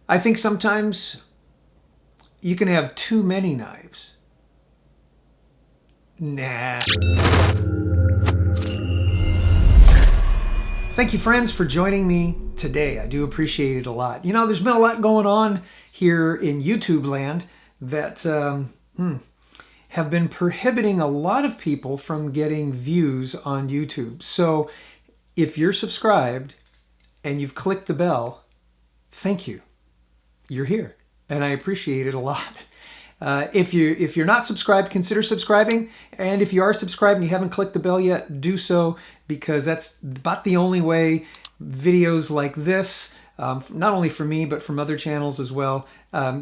I think sometimes you can have too many knives. Nah. Thank you, friends, for joining me today. I do appreciate it a lot. You know, there's been a lot going on here in YouTube land that have been prohibiting a lot of people from getting views on YouTube. So if you're subscribed and you've clicked the bell, thank you. You're here, and I appreciate it a lot. If you're not subscribed, consider subscribing. And if you are subscribed and you haven't clicked the bell yet, do so, because that's about the only way videos like this, not only for me but from other channels as well,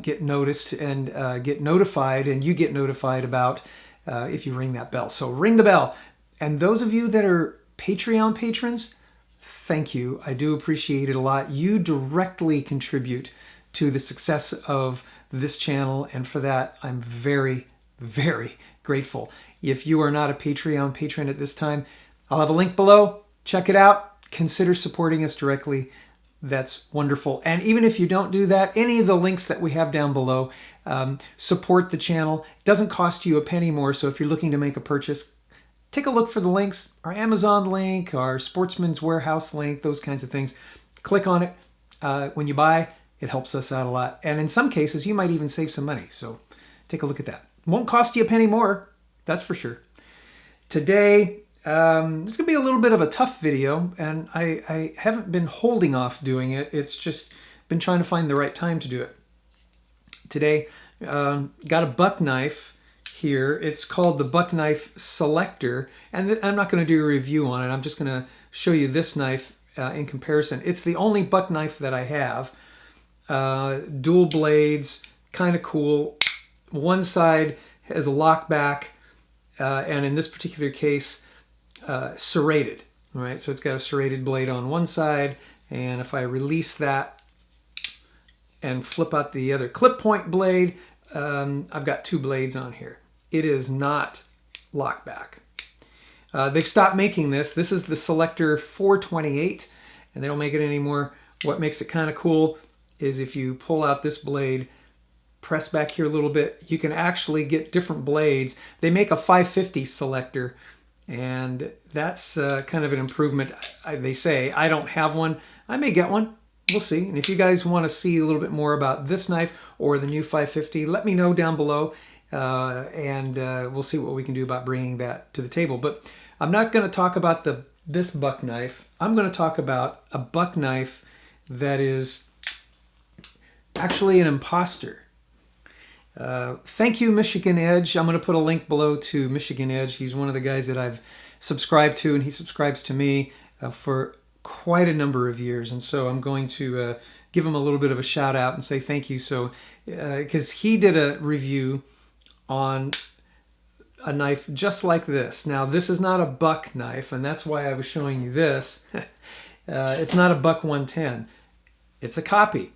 get noticed and get notified, and you get notified about if you ring that bell. So ring the bell. And those of you that are Patreon patrons, thank you. I do appreciate it a lot. You directly contribute to the success of this channel, and for that I'm very, very grateful. If you are not a Patreon patron at this time, I'll have a link below. Check it out. Consider supporting us directly. That's wonderful. And even if you don't do that, any of the links that we have down below support the channel. It doesn't cost you a penny more, so if you're looking to make a purchase, take a look for the links, our Amazon link, our Sportsman's Warehouse link, those kinds of things. Click on it when you buy. It helps us out a lot. And in some cases, you might even save some money. So take a look at that. Won't cost you a penny more, that's for sure. Today, this is going to be a little bit of a tough video, and I haven't been holding off doing it. It's just been trying to find the right time to do it. Today, got a buck knife here. It's called the buck knife selector, and I'm not going to do a review on it. I'm just going to show you this knife in comparison. It's the only buck knife that I have. Dual blades, kind of cool. One side has a lock back, and in this particular case, serrated. All right, so it's got a serrated blade on one side, and if I release that and flip out the other clip point blade, I've got two blades on here. It is not lock back. They've stopped making this. This is the Selector 428, and they don't make it anymore. What makes it kind of cool is if you pull out this blade, press back here a little bit, you can actually get different blades. They make a 550 Selector, and that's kind of an improvement, they say. I don't have one. I may get one. We'll see. And if you guys want to see a little bit more about this knife or the new 550, let me know down below, and we'll see what we can do about bringing that to the table. But I'm not going to talk about this buck knife. I'm going to talk about a buck knife that is actually an imposter. Thank you, Michigan Edge. I'm going to put a link below to Michigan Edge. He's one of the guys that I've subscribed to, and he subscribes to me for quite a number of years. And so I'm going to give him a little bit of a shout out and say thank you. So, because he did a review on a knife just like this. Now, this is not a buck knife, and that's why I was showing you this. It's not a buck 110. It's a copy.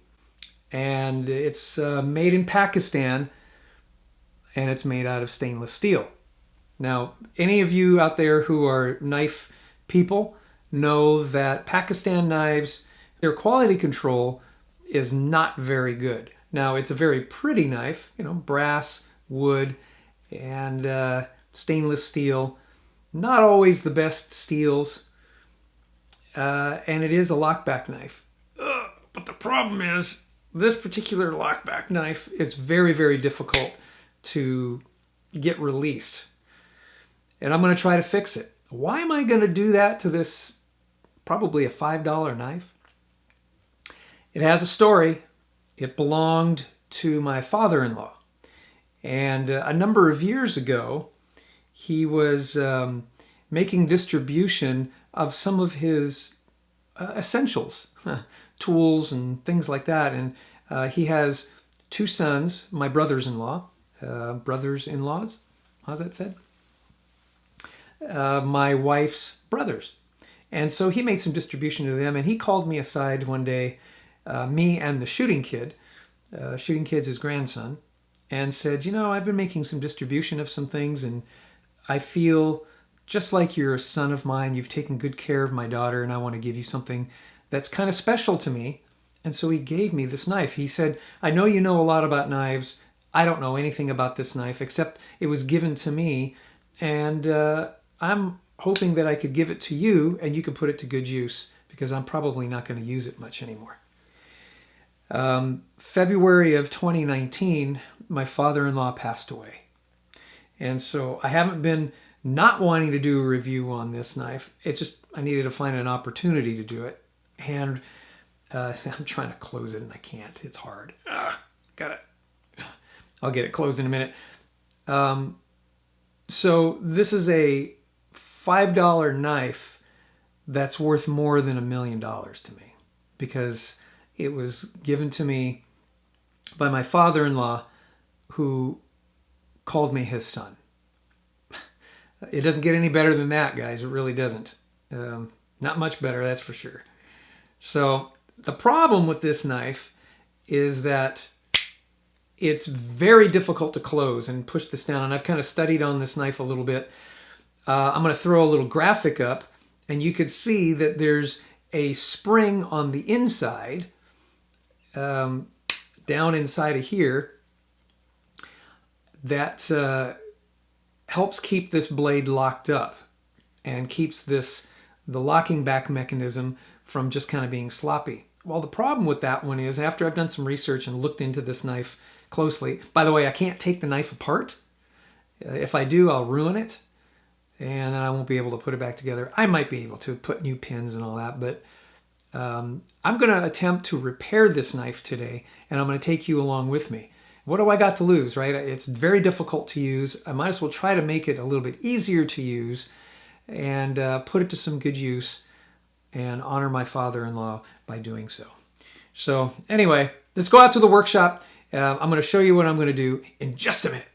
And it's made in Pakistan, and it's made out of stainless steel. Now, any of you out there who are knife people know that Pakistan knives, their quality control is not very good. Now, it's a very pretty knife, you know, brass, wood, and stainless steel. Not always the best steels, and it is a lockback knife. But the problem is, this particular lockback knife is very, very difficult to get released. And I'm going to try to fix it. Why am I going to do that to this probably a $5 knife? It has a story. It belonged to my father-in-law. And a number of years ago, he was making distribution of some of his essentials, tools and things like that. And he has two sons, my brothers-in-law, brothers-in-laws, how's that said? My wife's brothers. And so he made some distribution to them, and he called me aside one day, me and the shooting kid, shooting kid's his grandson, and said, you know, I've been making some distribution of some things, and I feel just like you're a son of mine. You've taken good care of my daughter, and I want to give you something that's kind of special to me, And so he gave me this knife. He said, I know you know a lot about knives. I don't know anything about this knife, except it was given to me. And I'm hoping that I could give it to you and you could put it to good use, because I'm probably not going to use it much anymore. February of 2019, my father-in-law passed away. And so I haven't been not wanting to do a review on this knife. It's just I needed to find an opportunity to do it. And I'm trying to close it and I can't. It's hard. Got it. I'll get it closed in a minute. So this is a $5 knife that's worth more than $1 million to me, because it was given to me by my father-in-law, who called me his son. It doesn't get any better than that, guys. It really doesn't. Not much better, that's for sure. So the problem with this knife is that it's very difficult to close and push this down. And I've kind of studied on this knife a little bit. I'm going to throw a little graphic up, and you could see that there's a spring on the inside, down inside of here, that helps keep this blade locked up and keeps the locking back mechanism from just kind of being sloppy. Well, the problem with that one is, after I've done some research and looked into this knife closely, by the way, I can't take the knife apart. If I do, I'll ruin it, and I won't be able to put it back together. I might be able to put new pins and all that, but I'm going to attempt to repair this knife today, and I'm going to take you along with me. What do I got to lose, right? It's very difficult to use. I might as well try to make it a little bit easier to use and put it to some good use and honor my father-in-law by doing so. So anyway, let's go out to the workshop. I'm going to show you what I'm going to do in just a minute.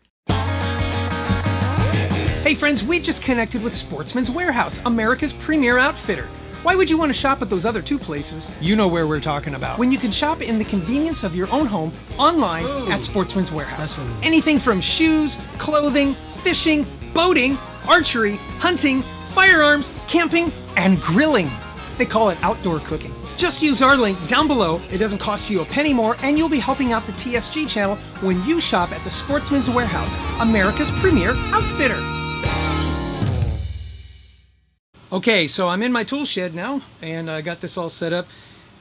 Hey friends, we just connected with Sportsman's Warehouse, America's premier outfitter. Why would you want to shop at those other two places? You know where we're talking about. When you can shop in the convenience of your own home, online at Sportsman's Warehouse. Anything from shoes, clothing, fishing, boating, archery, hunting, firearms, camping, and grilling. They call it outdoor cooking. Just use our link down below. It doesn't cost you a penny more, and you'll be helping out the TSG channel when you shop at the Sportsman's Warehouse, America's premier outfitter. Okay, so I'm in my tool shed now, and I got this all set up.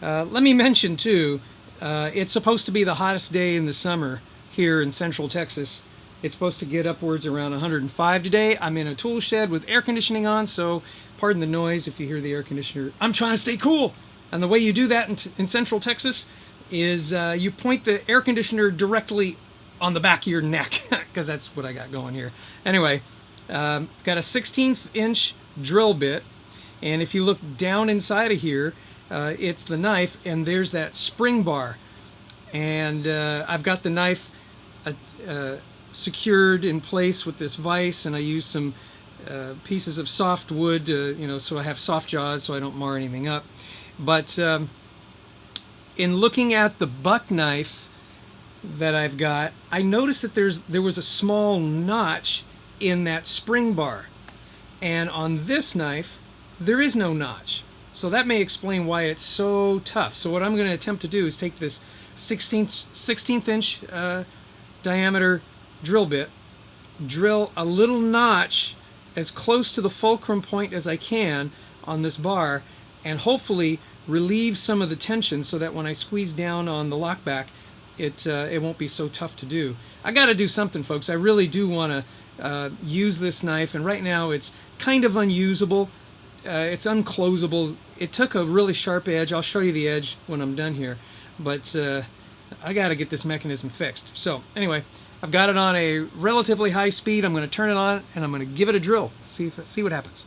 Let me mention too, it's supposed to be the hottest day in the summer here in Central Texas. It's supposed to get upwards around 105 today. I'm in a tool shed with air conditioning on, so pardon the noise if you hear the air conditioner. I'm trying to stay cool. And the way you do that in Central Texas is you point the air conditioner directly on the back of your neck, because that's what I got going here. Anyway, got a 1/16 inch drill bit, and if you look down inside of here, it's the knife, and there's that spring bar. And I've got the knife secured in place with this vise, and I use some pieces of soft wood, so I have soft jaws so I don't mar anything up. But in looking at the buck knife that I've got, I noticed that there was a small notch in that spring bar, and on this knife there is no notch. So that may explain why it's so tough. So what I'm going to attempt to do is take this 16th inch diameter drill bit, drill a little notch as close to the fulcrum point as I can on this bar, and hopefully relieve some of the tension so that when I squeeze down on the lockback, it won't be so tough to do. I got to do something, folks. I really do want to use this knife, and right now it's kind of unusable. It's unclosable. It took a really sharp edge. I'll show you the edge when I'm done here, but I got to get this mechanism fixed. So anyway, I've got it on a relatively high speed. I'm going to turn it on and I'm going to give it a drill. See what happens.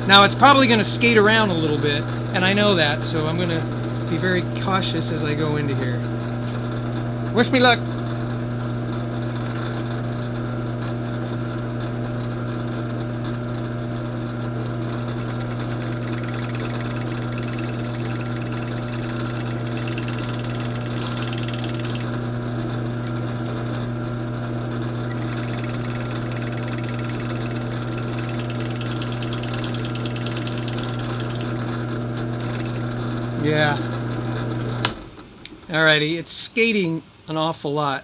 Now it's probably going to skate around a little bit, and I know that, so I'm going to be very cautious as I go into here. Wish me luck. Yeah. Alrighty, it's skating an awful lot.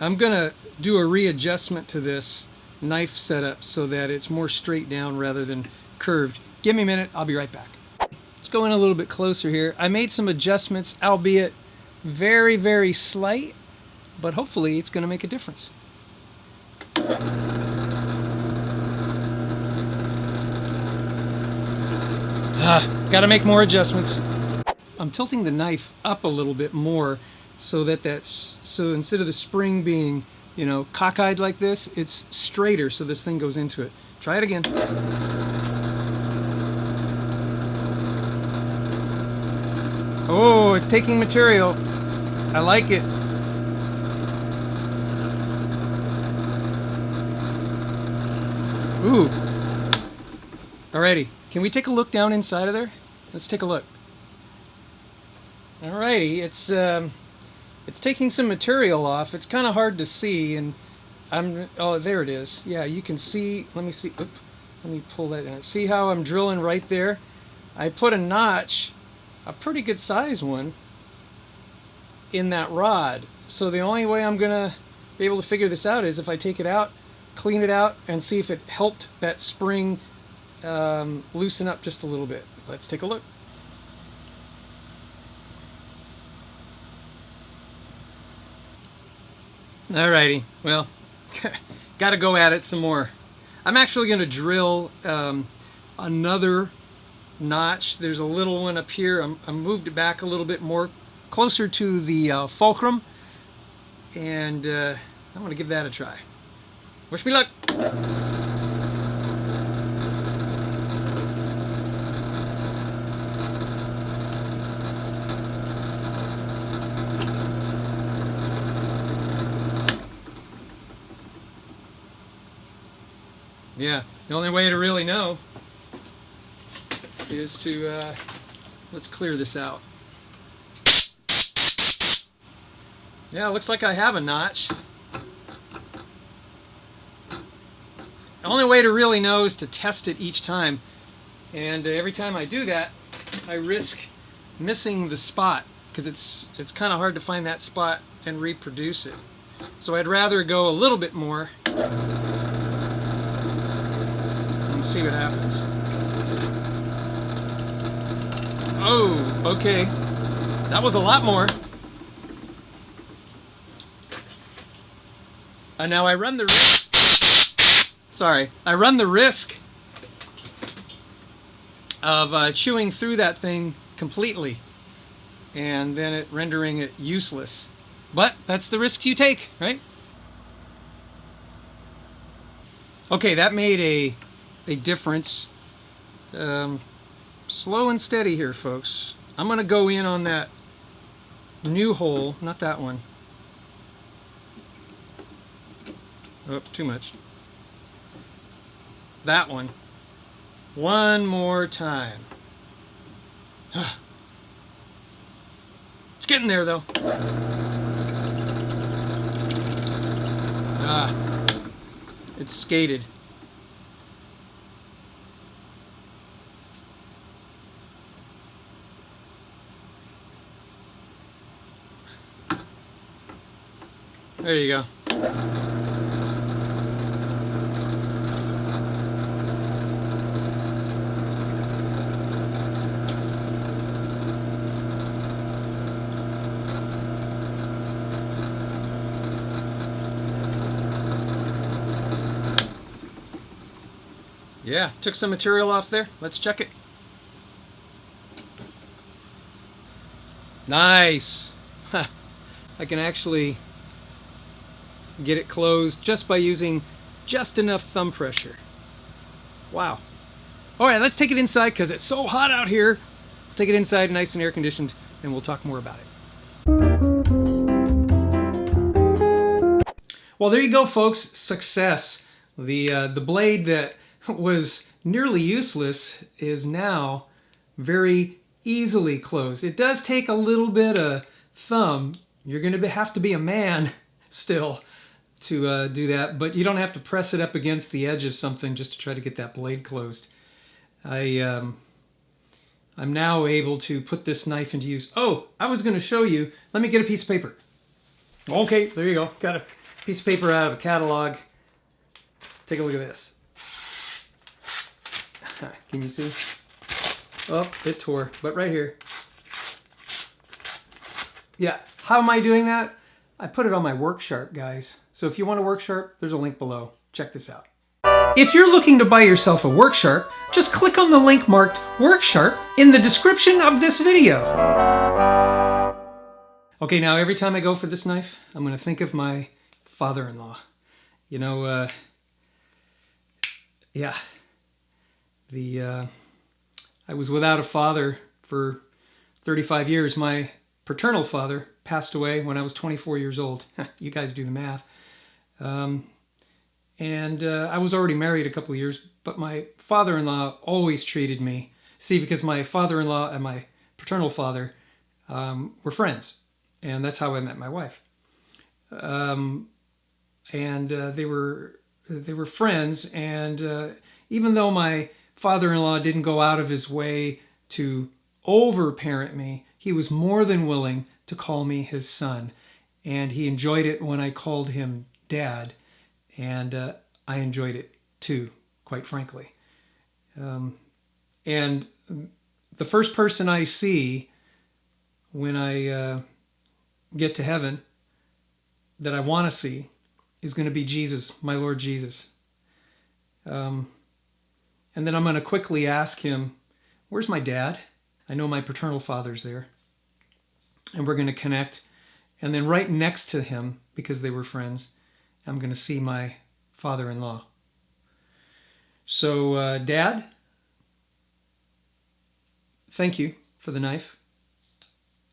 I'm gonna do a readjustment to this knife setup so that it's more straight down rather than curved. Give me a minute, I'll be right back. Let's go in a little bit closer here. I made some adjustments, albeit very, very slight, but hopefully it's gonna make a difference. Gotta make more adjustments. I'm tilting the knife up a little bit more so that so instead of the spring being, you know, cockeyed like this, it's straighter so this thing goes into it. Try it again. Oh, it's taking material. I like it. Ooh. Alrighty, can we take a look down inside of there? Let's take a look. Alrighty, it's taking some material off. It's kind of hard to see, and oh, there it is. Yeah, you can see. Let me see. Oop, let me pull that in. See how I'm drilling right there? I put a notch, a pretty good size one, in that rod. So the only way I'm gonna be able to figure this out is if I take it out, clean it out, and see if it helped that spring loosen up just a little bit. Let's take a look. Alrighty, well, got to go at it some more. I'm actually going to drill another notch. There's a little one up here. I moved it back a little bit more, closer to the fulcrum, and I'm going to give that a try. Wish me luck. Yeah, the only way to really know is to, let's clear this out. Yeah, it looks like I have a notch. The only way to really know is to test it each time. And every time I do that, I risk missing the spot because it's kind of hard to find that spot and reproduce it. So I'd rather go a little bit more. See what happens. Oh, okay. That was a lot more. And now I run the risk of chewing through that thing completely and then rendering it useless. But that's the risks you take, right? Okay, that made a difference. Slow and steady here, folks. I'm going to go in on that new hole, not that one. Oh, too much. That one. One more time. It's getting there, though. It's skated. There you go. Yeah, took some material off there. Let's check it. Nice. I can actually get it closed just by using just enough thumb pressure. Wow. All right, let's take it inside because it's so hot out here. Let's take it inside, nice and air conditioned, and we'll talk more about it. Well, there you go, folks. Success. The blade that was nearly useless is now very easily closed. It does take a little bit of thumb. You're going to have to be a man still to do that, but you don't have to press it up against the edge of something just to try to get that blade closed. I I'm now able to put this knife into use. Oh, I was going to show you. Let me get a piece of paper. Okay, there you go. Got a piece of paper out of a catalog. Take a look at this. Can you see? Oh, it tore, but right here. Yeah, how am I doing that? I put it on my work sharp, guys. So if you want a work sharp, there's a link below. Check this out. If you're looking to buy yourself a work sharp, just click on the link marked work sharp in the description of this video. Okay, now every time I go for this knife, I'm going to think of my father-in-law. You know, yeah, I was without a father for 35 years. My paternal father passed away when I was 24 years old. You guys do the math. And I was already married a couple of years, but my father-in-law always treated me. See, because my father-in-law and my paternal father were friends, and that's how I met my wife. And they were friends, and even though my father-in-law didn't go out of his way to over-parent me, he was more than willing to call me his son, and he enjoyed it when I called him Dad. And I enjoyed it too, quite frankly. And the first person I see when I get to heaven that I want to see is going to be Jesus, my Lord Jesus. And then I'm going to quickly ask him, where's my dad? I know my paternal father's there. And we're going to connect. And then right next to him, because they were friends, I'm going to see my father-in-law. So, Dad, thank you for the knife.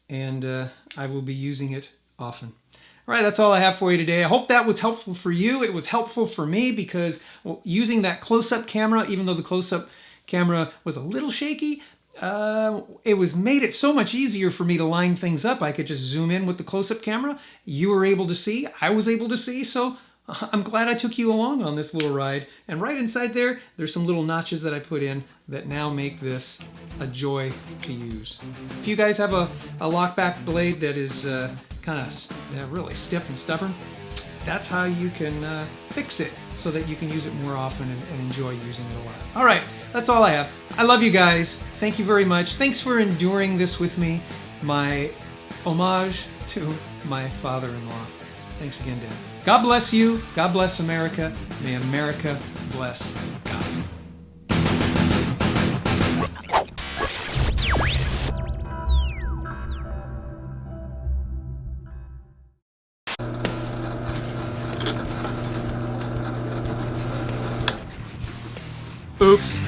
And I will be using it often. All right, that's all I have for you today. I hope that was helpful for you. It was helpful for me because using that close-up camera, even though the close-up camera was a little shaky, it made it so much easier for me to line things up. I could just zoom in with the close-up camera. You were able to see, I was able to see, so I'm glad I took you along on this little ride. And right inside there, there's some little notches that I put in that now make this a joy to use. If you guys have a lockback blade that is kind of really stiff and stubborn, that's how you can fix it so that you can use it more often and enjoy using it a lot. All right, that's all I have. I love you guys. Thank you very much. Thanks for enduring this with me. My homage to my father-in-law. Thanks again, Dad. God bless you. God bless America. May America bless God. Oops.